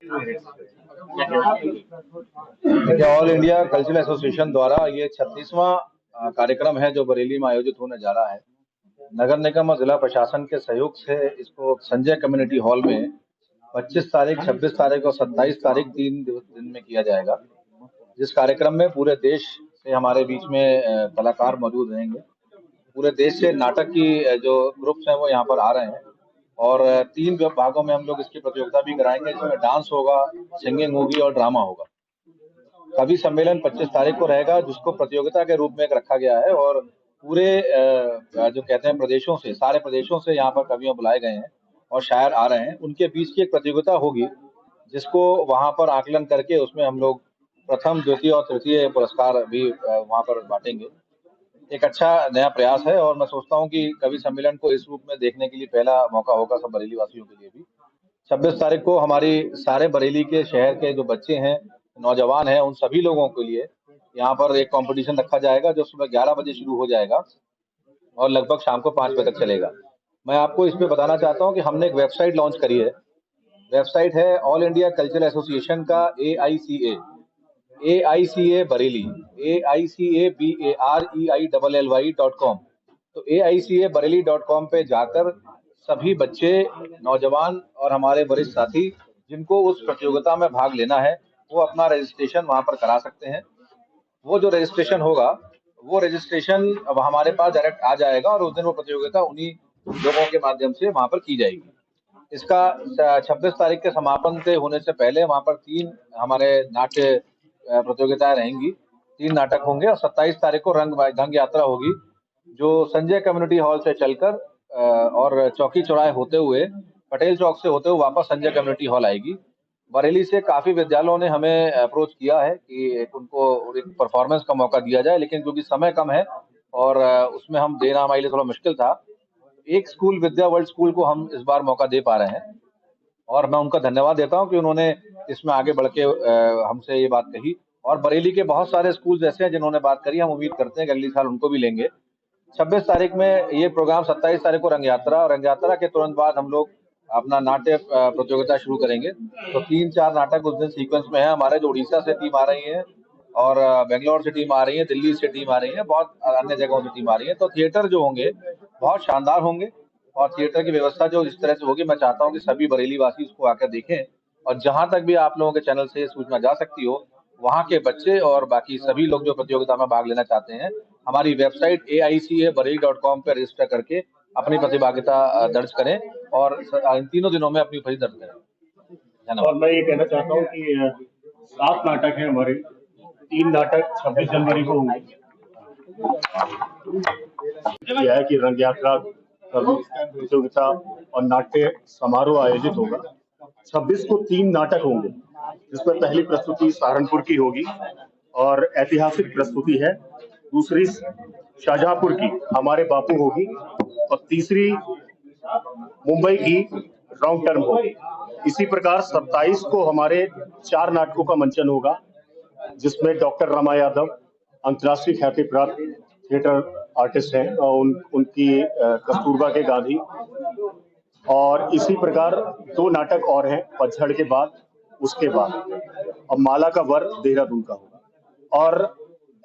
देखिए, all India cultural association द्वारा ये 36वां कार्यक्रम है जो बरेली में आयोजित होने जा रहा है। नगर निगम और जिला प्रशासन के सहयोग से इसको संजय कम्युनिटी हॉल में 25 तारीख, 26 तारीख और 27 तारीख 3 दिन में किया जाएगा। जिस कार्यक्रम में पूरे देश से हमारे बीच में कलाकार मौजूद रहेंगे। पूरे देश से नाटक की जो ग्रुप्स हैं वो यहाँ पर आ रहे हैं और 3 भागों में हम लोग इसकी प्रतियोगिता भी कराएंगे, जिसमें डांस होगा, सिंगिंग होगी और ड्रामा होगा। कवि सम्मेलन 25 तारीख को रहेगा, जिसको प्रतियोगिता के रूप में एक रखा गया है और पूरे जो कहते हैं प्रदेशों से, सारे प्रदेशों से यहाँ पर कवियों बुलाए गए हैं और शायर आ रहे हैं। उनके बीच की एक प्रतियोगिता होगी, जिसको वहाँ पर आकलन करके उसमें हम लोग प्रथम, द्वितीय और तृतीय पुरस्कार भी वहाँ पर बांटेंगे। एक अच्छा नया प्रयास है और मैं सोचता हूँ कि कवि सम्मेलन को इस रूप में देखने के लिए पहला मौका होगा सब बरेली वासियों के लिए भी। 26 तारीख को हमारी सारे बरेली के शहर के जो बच्चे हैं, नौजवान हैं, उन सभी लोगों के लिए यहाँ पर एक कंपटीशन रखा जाएगा जो सुबह 11 बजे शुरू हो जाएगा और लगभग शाम को 5 बजे तक चलेगा। मैं आपको इसमें बताना चाहता हूँ कि हमने एक वेबसाइट लॉन्च करी है। वेबसाइट है ऑल इंडिया कल्चरल एसोसिएशन का AICA बरेली, AICABAREILLY.com। तो AICABareilly.com पे जाकर सभी बच्चे, नौजवान और हमारे वरिष्ठ साथी जिनको उस प्रतियोगिता में भाग लेना है, वो अपना रजिस्ट्रेशन वहाँ पर करा सकते हैं। वो जो रजिस्ट्रेशन होगा, वो रजिस्ट्रेशन अब हमारे पास डायरेक्ट आ जाएगा और उस दिन वो प्रतियोगिता उन्हीं लोगों के माध्यम से वहाँ पर की जाएगी। इसका 26 तारीख के समापन से होने से पहले वहाँ पर 3 हमारे नाट्य प्रतियोगिताएं रहेंगी, 3 नाटक होंगे और 27 तारीख को रंग यात्रा होगी, जो संजय कम्युनिटी हॉल से चलकर और चौकी चौराहे होते हुए, पटेल चौक से होते हुए वापस संजय कम्युनिटी हॉल आएगी। बरेली से काफी विद्यालयों ने हमें अप्रोच किया है कि उनको एक परफॉर्मेंस का मौका दिया जाए, लेकिन क्योंकि समय कम है और उसमें हम देना हमारे लिए थोड़ा मुश्किल था। एक स्कूल, विद्या वर्ल्ड स्कूल को हम इस बार मौका दे पा रहे हैं और मैं उनका धन्यवाद देता हूं कि उन्होंने इसमें आगे बढ़ के हमसे ये बात कही। और बरेली के बहुत सारे स्कूल ऐसे हैं जिन्होंने बात करी। हम उम्मीद करते हैं कि अगली साल उनको भी लेंगे। 26 तारीख में ये प्रोग्राम, 27 तारीख को रंग यात्रा, और रंग यात्रा के तुरंत बाद हम लोग अपना नाट्य प्रतियोगिता शुरू करेंगे। तो 3-4 नाटक उस दिन सीक्वेंस में है हमारे। जो उड़ीसा से टीम आ रही है और बेंगलोर से टीम आ रही है, दिल्ली से टीम आ रही है, बहुत अन्य जगहों से टीम आ रही है। तो थिएटर जो होंगे बहुत शानदार होंगे और थिएटर की व्यवस्था जो इस तरह से होगी, मैं चाहता हूँ कि सभी बरेली वासी उसको आकर देखें। और जहां तक भी आप लोगों के चैनल से ये सूचना जा सकती हो, वहां के बच्चे और बाकी सभी लोग जो प्रतियोगिता में भाग लेना चाहते हैं, हमारी वेबसाइट AICABareilly.com पे रजिस्टर करके अपनी प्रतिभागिता दर्ज करें और इन 3 दिनों में अपनी उपस्थिति दर्ज करें। और मैं ये कहना चाहता हूँ कि 7 नाटक हैं हमारे। 3 नाटक 26 जनवरी को होंगे। यह है कि रंग यात्रा, प्रतियोगिता और नाट्य समारोह आयोजित होगा। 26 को 3 नाटक होंगे, जिसमें पहली प्रस्तुति सहारनपुर की होगी और ऐतिहासिक प्रस्तुति है। दूसरी शाहजहांपुर की हमारे बापू होगी और तीसरी मुंबई की रॉन्ग टर्म होगी। इसी प्रकार 27 को हमारे 4 नाटकों का मंचन होगा, जिसमें डॉक्टर रमा यादव अंतर्राष्ट्रीय ख्याति प्राप्त थिएटर आर्टिस्ट हैं और उनकी कस्तूरबा के गांधी। और इसी प्रकार 2 नाटक और हैं पतझड़ के बाद, उसके बाद अब माला का वर देहरादून का होगा। और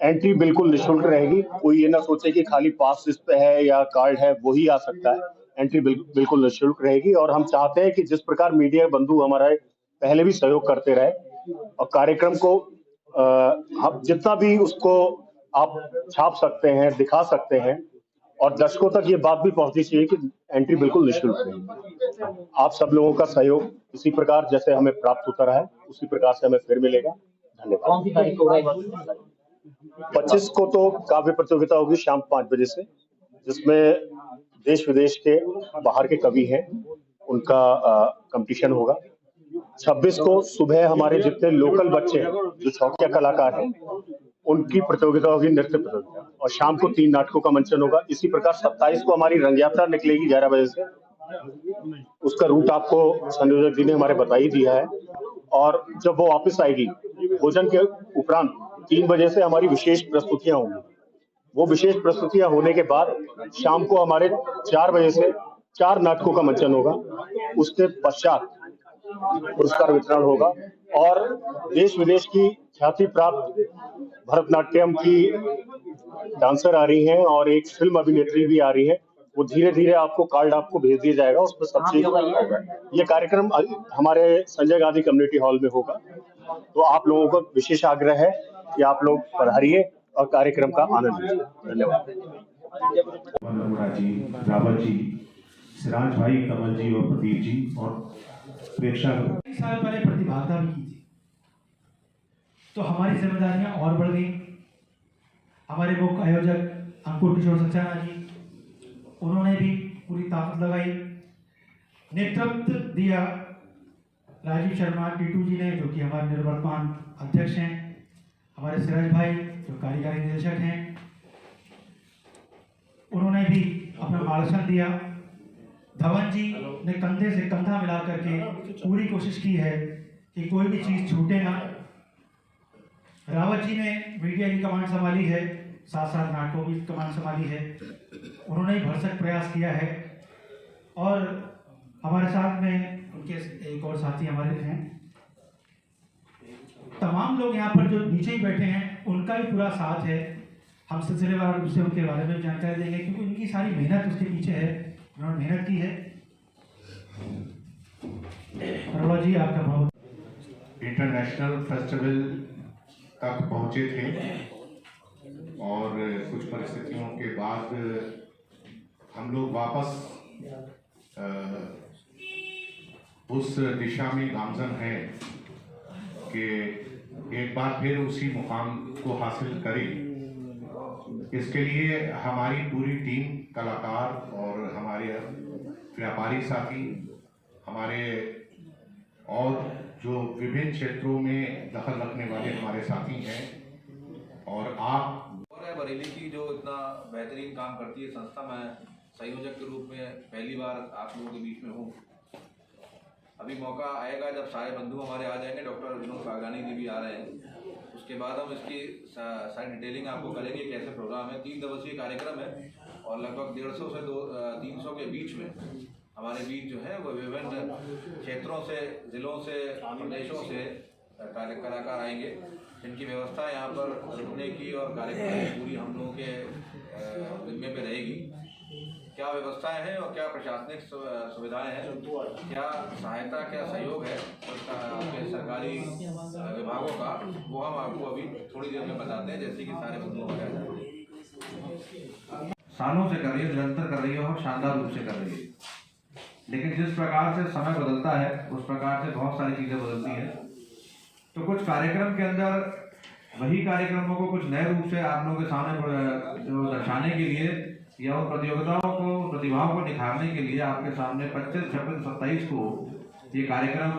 एंट्री बिल्कुल निःशुल्क रहेगी। कोई ये ना सोचे कि खाली पास इस पे है या कार्ड है वही आ सकता है। एंट्री बिल्कुल निःशुल्क रहेगी। और हम चाहते हैं कि जिस प्रकार मीडिया बंधु हमारा पहले भी सहयोग करते रहे और कार्यक्रम को हम जितना भी उसको आप छाप सकते हैं, दिखा सकते हैं और दर्शकों तक ये बात भी पहुंचनी चाहिए कि एंट्री बिल्कुल निःशुल्क है। आप सब लोगों का सहयोग इसी प्रकार जैसे हमें प्राप्त होता रहा है, उसी प्रकार से हमें फिर मिलेगा। धन्यवाद। कौन सी तारीख को होगा? 25 को तो काव्य प्रतियोगिता होगी शाम 5 बजे से, जिसमें देश विदेश के बाहर के कवि हैं, उनका कंपटीशन होगा। 26 को सुबह हमारे जितने लोकल बच्चे हैं, जो छौकिया कलाकार हैं, उनकी प्रतियोगिता होगी, नृत्य प्रतियोगिता। और शाम को 3 नाटकों का मंचन होगा। इसी प्रकार 27 को हमारी रंग यात्रा निकलेगी 11 बजे से। उसका रूट आपको संयोजक जी ने हमारे बता ही दिया है। और जब वो वापस आएगी, भोजन के उपरांत 3 बजे से हमारी विशेष प्रस्तुतियां होंगी। वो विशेष प्रस्तुतियां होने के बाद शाम को हमारे 4 बजे से 4 नाटकों का मंचन होगा। उसके पश्चात पुरस्कार वितरण होगा और देश विदेश की ख्याति प्राप्त भरतनाट्यम की डांसर आ रही हैं और एक फिल्म अभिनेत्री भी आ रही है। वो धीरे धीरे आपको कार्ड आपको भेज दिया जाएगा, उसमें सब चीज होगा। ये कार्यक्रम हमारे संजय गांधी कम्युनिटी हॉल में होगा, तो आप लोगों को विशेष आग्रह है कि आप लोग पधारिए और कार्यक्रम का आनंद लीजिए। धन्यवाद। जी, रावत जी, सिराज भाई, कमल जी और प्रदीप जी और प्रेक्षक। कई साल पहले प्रतिभागिता भी की थी, तो हमारी जिम्मेदारियां और बढ़ गई। हमारे मुख्य आयोजक अंकुर किशोर सक्सेना जी, उन्होंने भी पूरी ताकत लगाई, नेतृत्व दिया। राजीव शर्मा टीटू जी ने, जो कि हमारे निवर्तमान अध्यक्ष हैं, हमारे सिराज भाई जो कार्यकारी निदेशक हैं, उन्होंने भी अपना मार्गदर्शन दिया। धवन जी ने कंधे से कंधा मिला करके पूरी कोशिश की है कि कोई भी चीज छूटे ना। रावत जी ने मीडिया की कमांड संभाली है, साथ साथ नाटकों की कमांड संभाली है, उन्होंने ही भरसक प्रयास किया है। और हमारे साथ में उनके एक और साथी हमारे हैं, तमाम लोग यहाँ पर जो नीचे ही बैठे हैं, उनका भी पूरा साथ है। हम सिलसिलेवार रूप से उनके बारे में जानकारी देंगे, क्योंकि उनकी सारी मेहनत उसके पीछे है, उन्होंने मेहनत की है। अरोड़ा जी, आपका बहुत। इंटरनेशनल फेस्टिवल तक पहुंचे थे और कुछ परिस्थितियों के बाद हम लोग वापस उस दिशा में गामजन हैं कि एक बार फिर उसी मुकाम को हासिल करें। इसके लिए हमारी पूरी टीम, कलाकार और हमारे व्यापारी साथी, हमारे और जो विभिन्न क्षेत्रों में दखल रखने वाले हमारे साथी हैं, और आप बरेली की जो इतना बेहतरीन काम करती है संस्था, मैं संयोजक के रूप में पहली बार आप लोगों के बीच में हूँ। अभी मौका आएगा जब सारे बंधु हमारे आ जाएंगे, डॉक्टर विनोद कागरानी जी भी आ रहे हैं, उसके बाद हम इसकी सारी डिटेलिंग आपको करेंगे कैसे प्रोग्राम है। 3 दिवसीय कार्यक्रम है और लगभग 150 से 300 के बीच में हमारे बीच जो है वो विभिन्न क्षेत्रों से, जिलों से, प्रदेशों से कलाकार आएंगे, जिनकी व्यवस्था यहाँ पर रुकने की और कार्यक्रम की पूरी हम लोगों के जिम्मे पे रहेगी। क्या व्यवस्थाएं हैं और क्या प्रशासनिक सुविधाएं हैं, क्या सहायता, क्या सहयोग है आपके सरकारी विभागों का, वो हम आपको अभी थोड़ी देर में बताते हैं, जैसे कि सारे बंधुओं का सालों से कर रही है, निरंतर कर रही है और शानदार रूप से कर रही है। लेकिन जिस प्रकार से समय बदलता है उस प्रकार से बहुत सारी चीज़ें बदलती हैं, तो कुछ कार्यक्रम के अंदर वही कार्यक्रमों को कुछ नए रूप से आप लोगों के सामने जो दर्शाने के लिए या उन प्रतियोगिताओं को, प्रतिभाओं को निखारने के लिए आपके सामने 25, 26, 27 को ये कार्यक्रम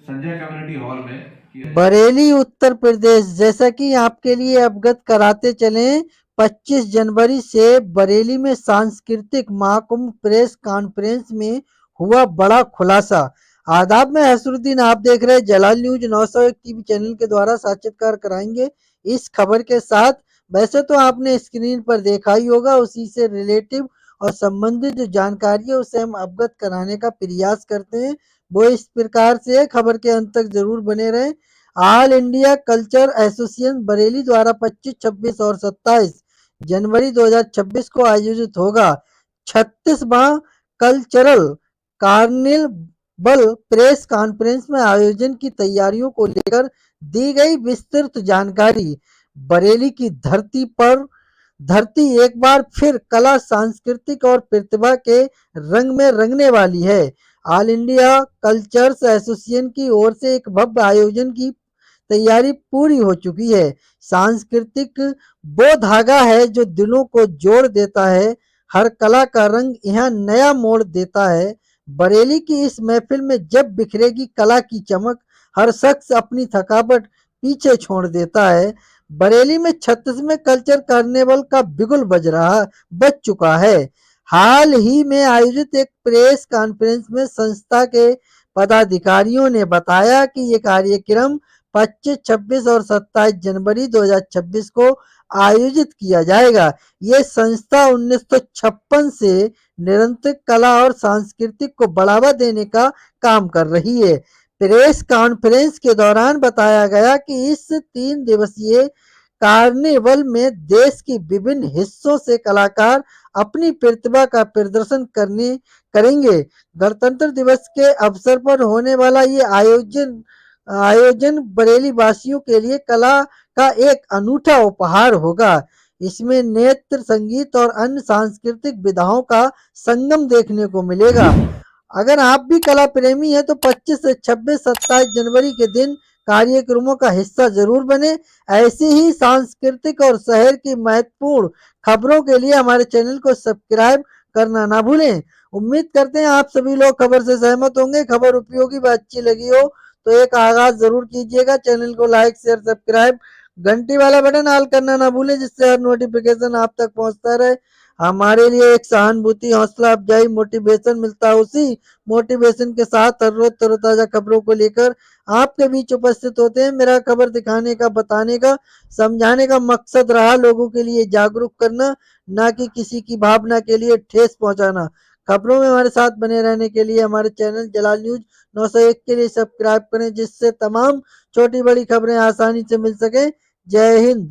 संजय कम्युनिटी हॉल में बरेली उत्तर प्रदेश। जैसा कि आपके लिए अवगत कराते चलें, 25 जनवरी से बरेली में सांस्कृतिक महाकुंभ प्रेस कॉन्फ्रेंस में हुआ बड़ा खुलासा। आदाब में हसरुद्दीन, आप देख रहे हैं जलाल न्यूज 901 टीवी चैनल के द्वारा साक्षात्कार कराएंगे इस खबर के साथ। वैसे तो आपने स्क्रीन पर देखा ही होगा, उसी से रिलेटिव और संबंधित जो जानकारी है उसे हम अवगत कराने का प्रयास करते हैं। वो इस प्रकार से, खबर के अंत तक जरूर बने रहें। All India culture association Bareilly द्वारा 25, 26 और 27 जनवरी 2026 को आयोजित होगा 36वां कल्चरल कार्निवल प्रेस कॉन्फ्रेंस में आयोजन की तैयारियों को लेकर दी गई विस्तृत जानकारी। बरेली की धरती एक बार फिर कला, सांस्कृतिक और प्रतिभा के रंग में रंगने वाली है। ऑल इंडिया कल्चर्स एसोसिएशन की ओर से एक भव्य आयोजन की तैयारी पूरी हो चुकी है। सांस्कृतिक वो धागा है जो दिलों को जोड़ देता है, हर कला का रंग यहाँ नया मोड़ देता है। बरेली की इस महफिल में जब बिखरेगी कला की चमक, हर शख्स अपनी थकावट पीछे छोड़ देता है। बरेली में 36वें कल्चर कार्निवल का बिगुल बज चुका है। हाल ही में आयोजित एक प्रेस कॉन्फ्रेंस में संस्था के पदाधिकारियों ने बताया कि ये कार्यक्रम 25, 26 और 27 जनवरी 2026 को आयोजित किया जाएगा। ये संस्था 1956 से निरंतर कला और सांस्कृतिक को बढ़ावा देने का काम कर रही है। प्रेस कॉन्फ्रेंस के दौरान बताया गया कि इस 3 दिवसीय कार्निवल में देश के विभिन्न हिस्सों से कलाकार अपनी प्रतिभा का प्रदर्शन करेंगे। गणतंत्र दिवस के अवसर पर होने वाला ये आयोजन बरेली वासियों के लिए कला का एक अनूठा उपहार होगा। इसमें नृत्य, संगीत और अन्य सांस्कृतिक विधाओं का संगम देखने को मिलेगा। अगर आप भी कला प्रेमी हैं तो 25 से 26, 27 जनवरी के दिन कार्यक्रमों का हिस्सा जरूर बने। ऐसे ही सांस्कृतिक और शहर की महत्वपूर्ण खबरों के लिए हमारे चैनल को सब्सक्राइब करना ना भूलें। उम्मीद करते हैं आप सभी लोग खबर से सहमत होंगे। खबर उपयोगी व अच्छी लगी हो तो एक आगाज जरूर कीजिएगा। चैनल को लाइक, शेयर, सब्सक्राइब, घंटी वाला बटन ऑल करना ना भूलें, जिससे हर नोटिफिकेशन आप तक पहुंचता रहे। हमारे लिए एक सहानुभूति, हौसला अफजाई, मोटिवेशन मिलता है। उसी मोटिवेशन के साथ हर रोज तरोताजा खबरों को लेकर आपके बीच उपस्थित होते हैं। मेरा खबर दिखाने का, बताने का, समझाने का मकसद रहा लोगों के लिए जागरूक करना, ना कि किसी की भावना के लिए ठेस पहुंचाना। खबरों में हमारे साथ बने रहने के लिए हमारे चैनल जलाल न्यूज 901 के लिए सब्सक्राइब करें, जिससे तमाम छोटी बड़ी खबरें आसानी से मिल सके। जय हिंद।